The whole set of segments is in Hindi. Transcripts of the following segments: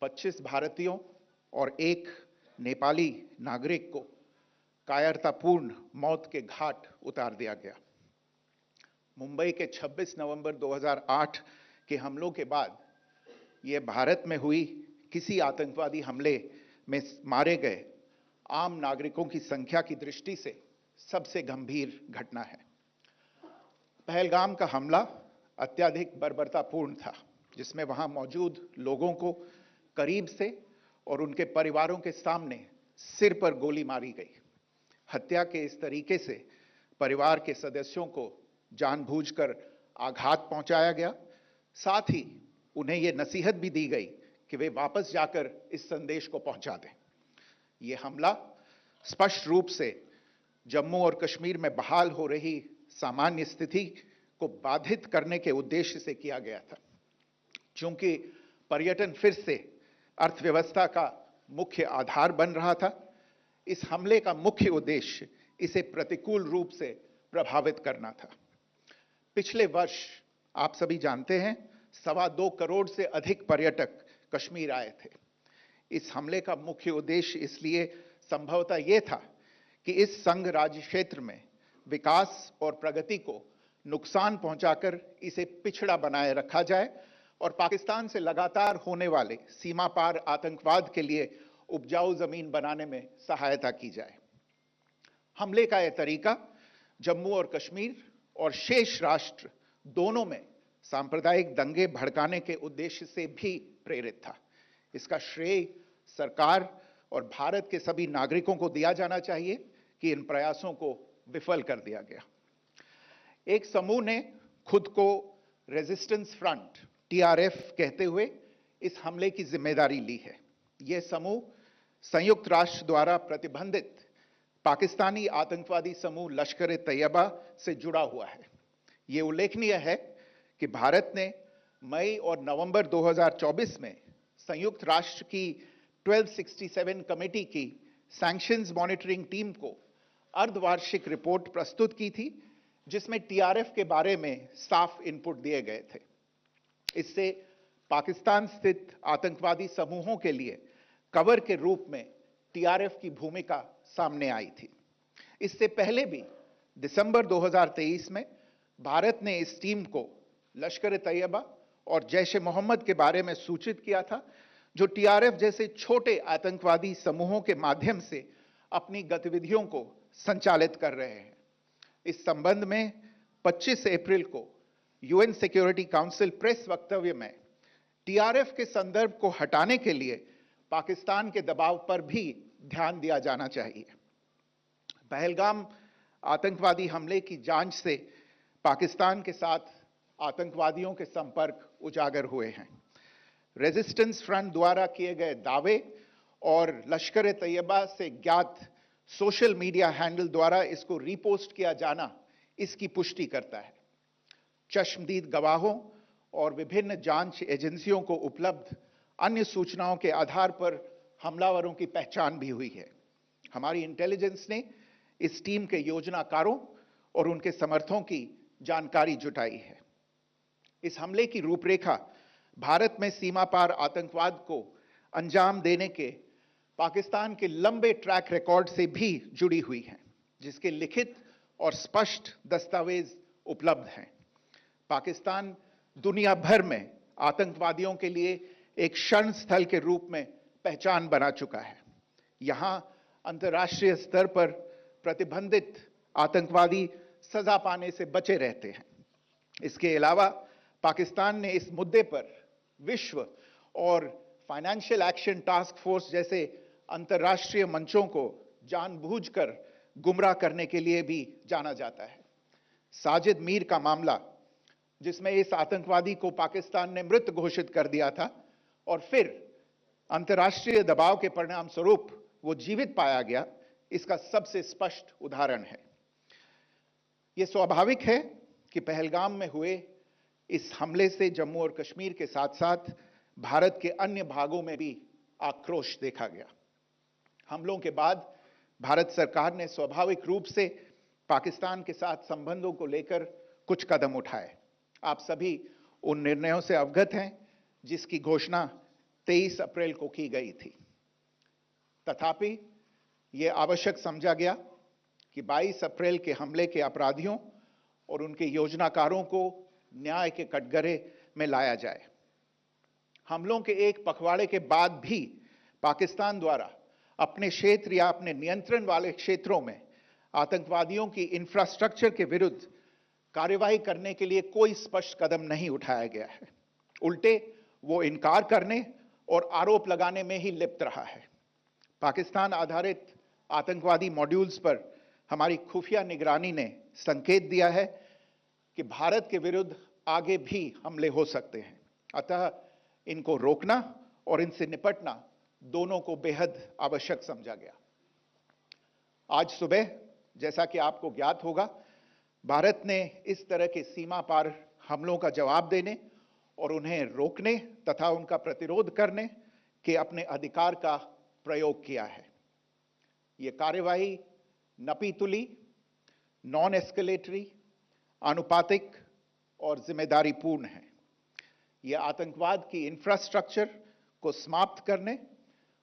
25 भारतीयों और एक नेपाली नागरिक को कायरतापूर्ण मौत के घाट उतार दिया गया। मुंबई के 26 नवंबर 2008 के हमलों के बाद यह भारत में हुई किसी आतंकवादी हमले में मारे गए आम नागरिकों की संख्या की दृष्टि से सबसे गंभीर घटना है। पहलगाम का हमला अत्यधिक बर्बरतापूर्ण था, जिसमें वहां मौजूद लोगों को करीब से और उनके परिवारों के सामने सिर पर गोली मारी गई। हत्या के इस तरीके से परिवार के सदस्यों को जानबूझकर आघात पहुंचाया गया। साथ ही उन्हें यह नसीहत भी दी गई कि वे वापस जाकर इस संदेश को पहुंचा दें। यह हमला स्पष्ट रूप से जम्मू और कश्मीर में बहाल हो रही सामान्य स्थिति को बाधित करने के उद्देश्य से किया गया था। चूंकि पर्यटन फिर से अर्थव्यवस्था का मुख्य आधार बन रहा था, इस हमले का मुख्य उद्देश्य इसे प्रतिकूल रूप से प्रभावित करना था। पिछले वर्ष आप सभी जानते हैं 2.25 करोड़ से अधिक पर्यटक कश्मीर आए थे। इस हमले का मुख्य उद्देश्य इसलिए संभवतः यह था कि इस संघ राज्य क्षेत्र में विकास और प्रगति को नुकसान पहुंचाकर इसे पिछड़ा बनाए रखा जाए और पाकिस्तान से लगातार होने वाले सीमा पार आतंकवाद के लिए उपजाऊ जमीन बनाने में सहायता की जाए। हमले का यह तरीका जम्मू और कश्मीर और शेष राष्ट्र दोनों में सांप्रदायिक दंगे भड़काने के उद्देश्य से भी प्रेरित था। इसका श्रेय सरकार और भारत के सभी नागरिकों को दिया जाना चाहिए कि इन प्रयासों को विफल कर दिया गया। एक समूह ने खुद को रेजिस्टेंस फ्रंट टीआरएफ कहते हुए इस हमले की जिम्मेदारी ली है। यह समूह संयुक्त राष्ट्र द्वारा प्रतिबंधित पाकिस्तानी आतंकवादी समूह लश्कर-ए-तैयबा से जुड़ा हुआ है। यह उल्लेखनीय है कि भारत ने मई और नवंबर 2024 में संयुक्त राष्ट्र की 1267 कमेटी की सैंक्शंस मॉनिटरिंग टीम को अर्धवार्षिक रिपोर्ट प्रस्तुत की थी, जिसमें टीआरएफ के बारे में साफ इनपुट दिए गए थे। इससे पाकिस्तान स्थित आतंकवादी समूहों के लिए कवर के रूप में टीआरएफ की भूमिका सामने आई थी। इससे पहले भी दिसंबर 2023 में भारत ने इस टीम को लश्कर-ए-तैयबा और जैश-ए-मोहम्मद के बारे में सूचित किया था, जो टीआरएफ जैसे छोटे आतंकवादी समूहों के माध्यम से अपनी गतिविधियों को संचालित कर रहे हैं। इस संबंध में 25 अप्रैल को यूएन सिक्योरिटी काउंसिल प्रेस वक्तव्य में टीआरएफ के संदर्भ को हटाने के लिए पाकिस्तान के दबाव पर भी ध्यान दिया जाना चाहिए। पहलगाम आतंकवादी हमले की जांच से पाकिस्तान के साथ आतंकवादियों के संपर्क उजागर हुए हैं। रेजिस्टेंस फ्रंट द्वारा किए गए दावे और लश्कर-ए-तैयबा से ज्ञात सोशल मीडिया हैंडल द्वारा इसको रीपोस्ट किया जाना इसकी पुष्टि करता है। चश्मदीद गवाहों और विभिन्न जांच एजेंसियों को उपलब्ध अन्य सूचनाओं के आधार पर हमलावरों की पहचान भी हुई है। हमारी इंटेलिजेंस ने इस टीम के योजनाकारों और उनके समर्थकों की जानकारी जुटाई है। इस हमले की रूपरेखा भारत में सीमा पार आतंकवाद को अंजाम देने के पाकिस्तान के लंबे ट्रैक रिकॉर्ड से भी जुड़ी हुई है, जिसके लिखित और स्पष्ट दस्तावेज उपलब्ध हैं। पाकिस्तान दुनिया भर में आतंकवादियों के लिए एक शरण स्थल के रूप में पहचान बना चुका है। यहां अंतर्राष्ट्रीय स्तर पर प्रतिबंधित आतंकवादी सजा पाने से बचे रहते हैं। इसके अलावा पाकिस्तान ने इस मुद्दे पर विश्व और फाइनेंशियल एक्शन टास्क फोर्स जैसे अंतर्राष्ट्रीय मंचों को जानबूझकर गुमराह करने के लिए भी जाना जाता है। साजिद मीर का मामला, जिसमें इस आतंकवादी को पाकिस्तान ने मृत घोषित कर दिया था और फिर अंतर्राष्ट्रीय दबाव के परिणाम स्वरूप वो जीवित पाया गया, इसका सबसे स्पष्ट उदाहरण है। यह स्वाभाविक है कि पहलगाम में हुए इस हमले से जम्मू और कश्मीर के साथ साथ भारत के अन्य भागों में भी आक्रोश देखा गया। हमलों के बाद भारत सरकार ने स्वाभाविक रूप से पाकिस्तान के साथ संबंधों को लेकर कुछ कदम उठाए। आप सभी उन निर्णयों से अवगत हैं जिसकी घोषणा 23 अप्रैल को की गई थी। तथापि यह आवश्यक समझा गया कि 22 अप्रैल के हमले के अपराधियों और उनके योजनाकारों को न्याय के कटघरे में लाया जाए। हमलों के एक पखवाड़े के बाद भी पाकिस्तान द्वारा अपने क्षेत्र या अपने नियंत्रण वाले क्षेत्रों में आतंकवादियों की इंफ्रास्ट्रक्चर के विरुद्ध कार्रवाई करने के लिए कोई स्पष्ट कदम नहीं उठाया गया है। उल्टे वो इनकार करने और आरोप लगाने में ही लिप्त रहा है। पाकिस्तान आधारित आतंकवादी मॉड्यूल्स पर हमारी खुफिया निगरानी ने संकेत दिया है कि भारत के विरुद्ध आगे भी हमले हो सकते हैं। अतः इनको रोकना और इनसे निपटना दोनों को बेहद आवश्यक समझा गया। आज सुबह, जैसा कि आपको ज्ञात होगा, भारत ने इस तरह के सीमा पार हमलों का जवाब देने और उन्हें रोकने तथा उनका प्रतिरोध करने के अपने अधिकार का प्रयोग किया है। यह कार्यवाही नपीतुली, नॉन एस्केलेटरी, आनुपातिक और जिम्मेदारीपूर्ण है। यह आतंकवाद की इंफ्रास्ट्रक्चर को समाप्त करने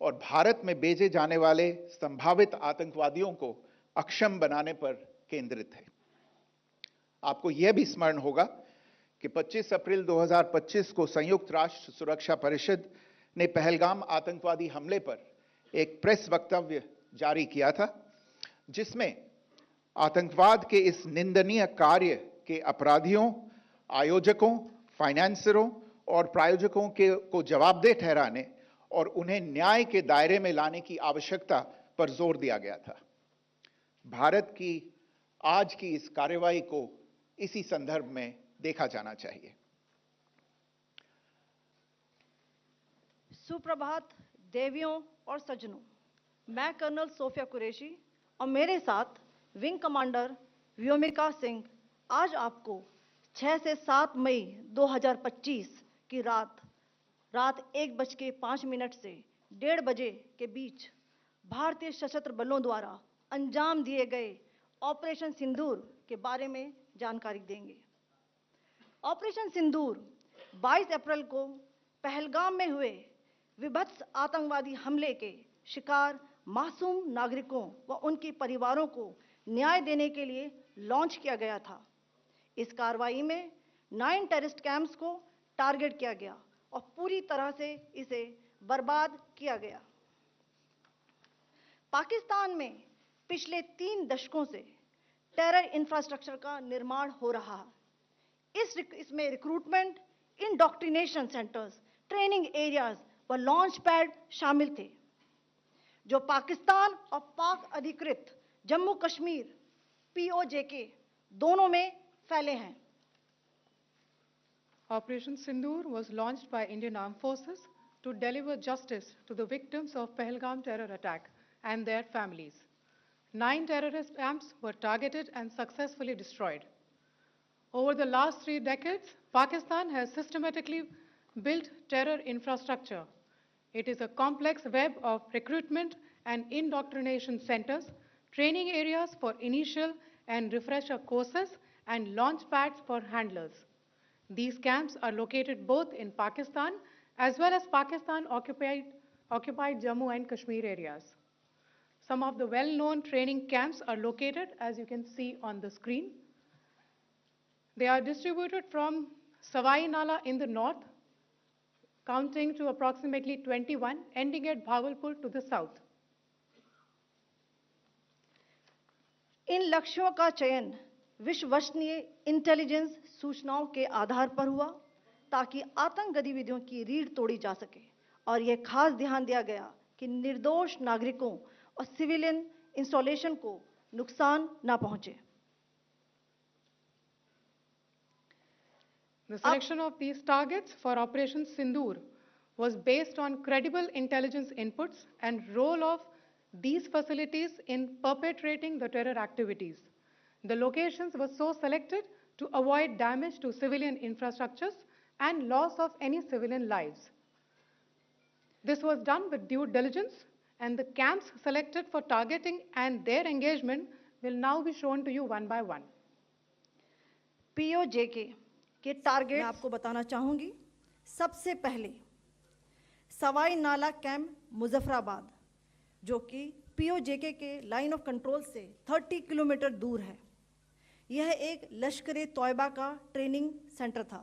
और भारत में भेजे जाने वाले संभावित आतंकवादियों को अक्षम बनाने पर केंद्रित है। आपको यह भी स्मरण होगा कि 25 अप्रैल 2025 को संयुक्त राष्ट्र सुरक्षा परिषद ने पहलगाम आतंकवादी हमले पर एक प्रेस वक्तव्य जारी किया था, जिसमें आतंकवाद के इस निंदनीय कार्य के अपराधियों, आयोजकों, फाइनेंसरों और प्रायोजकों को जवाबदेह ठहराने और उन्हें न्याय के दायरे में लाने की आवश्यकता पर जोर दिया गया था। भारत की आज की इस कार्रवाई को इसी संदर्भ में देखा जाना चाहिए। सुप्रभात देवियों और सज्जनों, मैं कर्नल सोफिया कुरैशी और मेरे साथ विंग कमांडर व्योमिका सिंह आज आपको 6 से 7 मई 2025 की रात 1:05 से 1:30 बजे के बीच भारतीय सशस्त्र बलों द्वारा अंजाम दिए गए ऑपरेशन सिंदूर के बारे में जानकारी देंगे। ऑपरेशन सिंदूर 22 अप्रैल को पहलगाम में हुए विभत्स आतंकवादी हमले के शिकार मासूम नागरिकों व उनके परिवारों को न्याय देने के लिए लॉन्च किया गया था। इस कार्रवाई में 9 टेररिस्ट कैंप्स को टारगेट किया गया और पूरी तरह से इसे बर्बाद किया गया। पाकिस्तान में पिछले 3 दशकों से टेरर इंफ्रास्ट्रक्चर का निर्माण हो रहा है। इसमें recruitment, indoctrination centres, training areas व लॉन्च पैड शामिल थे, जो पाकिस्तान और पाक अधिकृत जम्मू कश्मीर POJK दोनों में फैले हैं। Operation Sindoor was launched by Indian Armed Forces to deliver justice to the victims of Pahalgam terror attack and their families. 9 terrorist camps were targeted and successfully destroyed. Over the last 3 decades, Pakistan has systematically built terror infrastructure. It is a complex web of recruitment and indoctrination centers, training areas for initial and refresher courses, and launch pads for handlers. These camps are located both in Pakistan as well as Pakistan-occupied Jammu and Kashmir areas. Some of the well-known training camps are located, as you can see on the screen. They are distributed from Savai Nala in the north, counting to approximately 21, ending at Bhagalpur to the south. इन लक्ष्यों का चयन विश्वसनीय इंटेलिजेंस सूचनाओं के आधार पर हुआ, ताकि आतंक गतिविधियों की रीढ़ तोड़ी जा सके और यह खास ध्यान दिया गया कि निर्दोष नागरिकों और सिविलियन इंस्टॉलेशन को नुकसान न पहुंचे। The selection of these targets for Operation Sindoor was based on credible intelligence inputs and role of these facilities in perpetrating the terror activities. The locations were so selected to avoid damage to civilian infrastructures and loss of any civilian lives. This was done with due diligence, and the camps selected for targeting and their engagement will now be shown to you one by one. POJK के टारगेट मैं आपको बताना चाहूंगी। सबसे पहले सवाई नाला कैंप मुजफ्फराबाद, जो कि पीओजेके के लाइन ऑफ कंट्रोल से 30 किलोमीटर दूर है। यह एक लश्कर तोयबा का ट्रेनिंग सेंटर था।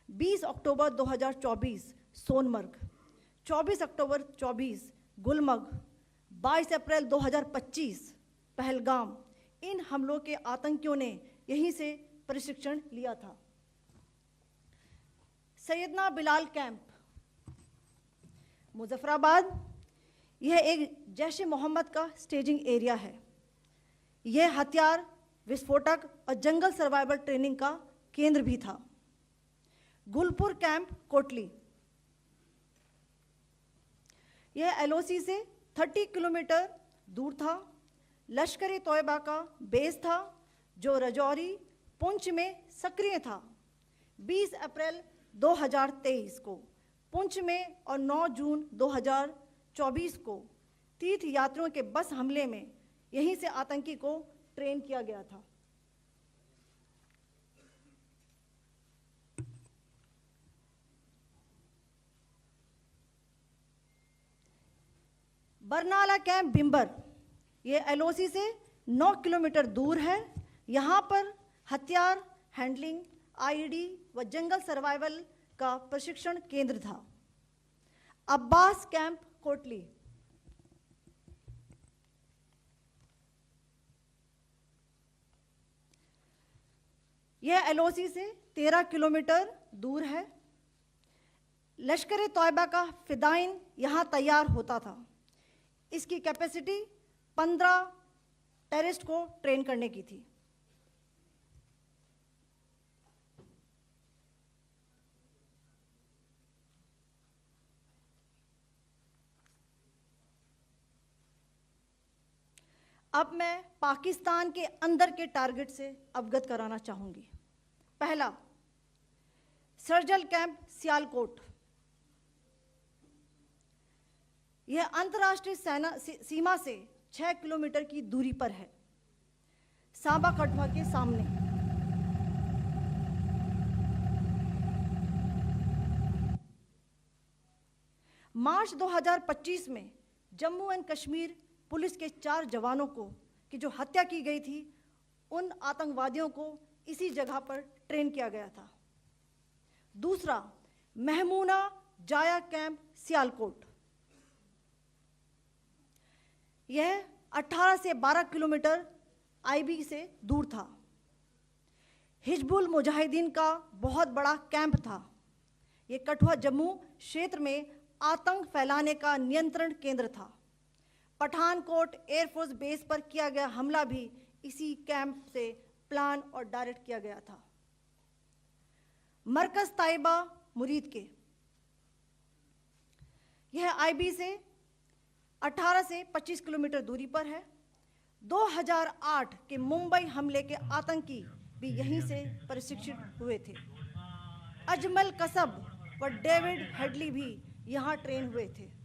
20 अक्टूबर 2024 सोनमर्ग, 24 अक्टूबर 24 गुलमर्ग, 22 अप्रैल 2025 पहलगाम, इन हमलों के आतंकियों ने यहीं से प्रशिक्षण लिया था। सैयदना बिलाल कैंप मुजफ्फराबाद, यह एक जैश ए मोहम्मद का स्टेजिंग एरिया है। यह हथियार, विस्फोटक और जंगल सर्वाइवल ट्रेनिंग का केंद्र भी था। गुलपुर कैंप कोटली, यह एलओसी से 30 किलोमीटर दूर था। लश्कर तोयबा का बेस था जो रजौरी, पुंछ में सक्रिय था। 20 अप्रैल 2023 को पुंछ में और 9 जून 2024 को तीर्थ यात्रियों के बस हमले में यहीं से आतंकी को ट्रेन किया गया था। बरनाला कैंप भिंबर, ये एलओसी से 9 किलोमीटर दूर है। यहाँ पर हथियार, हैंडलिंग, आईईडी व जंगल सर्वाइवल का प्रशिक्षण केंद्र था। अब्बास कैंप कोटली, यह एलओसी से 13 किलोमीटर दूर है। लश्कर तोयबा का फिदाइन यहाँ तैयार होता था। इसकी कैपेसिटी 15 टेररिस्ट को ट्रेन करने की थी। अब मैं पाकिस्तान के अंदर के टारगेट से अवगत कराना चाहूंगी। पहला, सर्जल कैंप सियालकोट, यह अंतर्राष्ट्रीय सीमा से 6 किलोमीटर की दूरी पर है, सांबा कठवा के सामने। मार्च 2025 में जम्मू एंड कश्मीर पुलिस के 4 जवानों को की जो हत्या की गई थी, उन आतंकवादियों को इसी जगह पर ट्रेन किया गया था। दूसरा, महमूना जाया कैंप सियालकोट, यह 18 से 12 किलोमीटर आईबी से दूर था। हिजबुल मुजाहिदीन का बहुत बड़ा कैंप था। यह कठुआ जम्मू क्षेत्र में आतंक फैलाने का नियंत्रण केंद्र था। पठानकोट एयरफोर्स बेस पर किया गया हमला भी इसी कैंप से प्लान और डायरेक्ट किया गया था। मरकज ताइबा मुरीद के, यह आईबी से 18 से 25 किलोमीटर दूरी पर है। 2008 के मुंबई हमले के आतंकी भी यहीं से प्रशिक्षित हुए थे। अजमल कसब व डेविड हेडली भी यहाँ ट्रेन हुए थे।